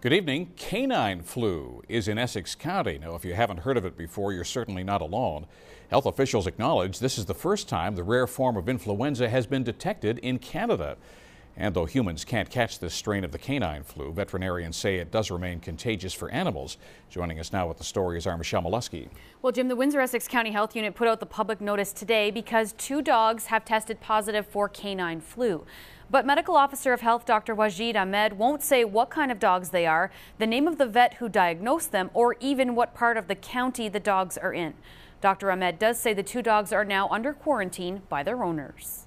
Good evening. Canine flu is in Essex County. Now, if you haven't heard of it before, you're certainly not alone. Health officials acknowledge this is the first time the rare form of influenza has been detected in Canada. And though humans can't catch this strain of the canine flu, veterinarians say it does remain contagious for animals. Joining us now with the story is our Maluske. Well, Jim, the Windsor-Essex County Health Unit put out the public notice today because 2 dogs have tested positive for canine flu. But Medical Officer of Health Dr. Wajid Ahmed won't say what kind of dogs they are, the name of the vet who diagnosed them, or even what part of the county the dogs are in. Dr. Ahmed does say the 2 dogs are now under quarantine by their owners.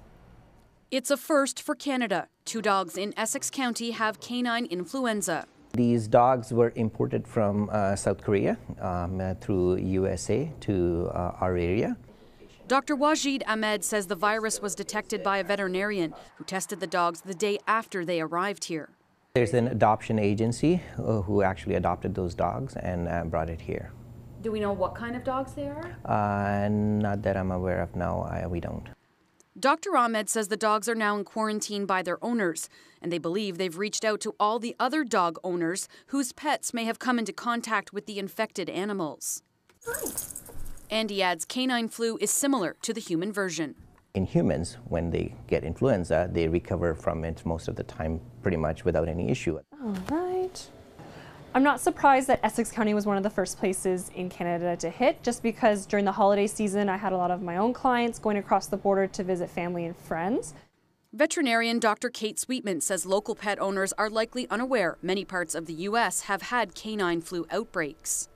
It's a first for Canada. 2 dogs in Essex County have canine influenza. These dogs were imported from South Korea through USA to our area. Dr. Wajid Ahmed says the virus was detected by a veterinarian who tested the dogs the day after they arrived here. There's an adoption agency who actually adopted those dogs and brought it here. Do we know what kind of dogs they are? Not that I'm aware of now, we don't. Dr. Ahmed says the dogs are now in quarantine by their owners, and they believe they've reached out to all the other dog owners whose pets may have come into contact with the infected animals. And he adds canine flu is similar to the human version. In humans, when they get influenza, they recover from it most of the time pretty much without any issue. All right. I'm not surprised that Essex County was one of the first places in Canada to hit, just because during the holiday season I had a lot of my own clients going across the border to visit family and friends. Veterinarian Dr. Kate Sweetman says local pet owners are likely unaware many parts of the U.S. have had canine flu outbreaks.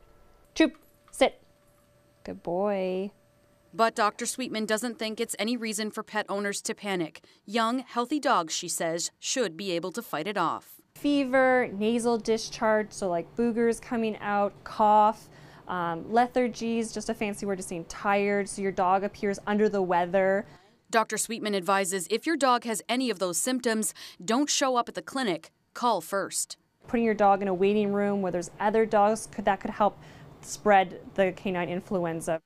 Troop, sit. Good boy. But Dr. Sweetman doesn't think it's any reason for pet owners to panic. Young, healthy dogs, she says, should be able to fight it off. Fever, nasal discharge, so like boogers coming out, cough, lethargy is just a fancy word to saying tired, so your dog appears under the weather. Dr. Sweetman advises if your dog has any of those symptoms, don't show up at the clinic, call first. Putting your dog in a waiting room where there's other dogs that could help spread the canine influenza.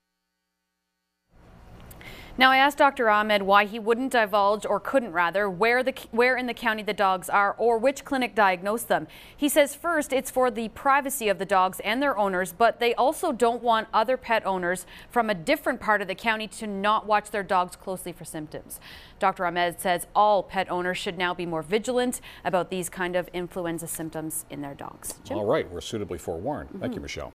Now, I asked Dr. Ahmed why he wouldn't divulge, or couldn't rather, where in the county the dogs are or which clinic diagnosed them. He says first it's for the privacy of the dogs and their owners, but they also don't want other pet owners from a different part of the county to not watch their dogs closely for symptoms. Dr. Ahmed says all pet owners should now be more vigilant about these kind of influenza symptoms in their dogs. Jim? All right, we're suitably forewarned. Thank you, Michelle.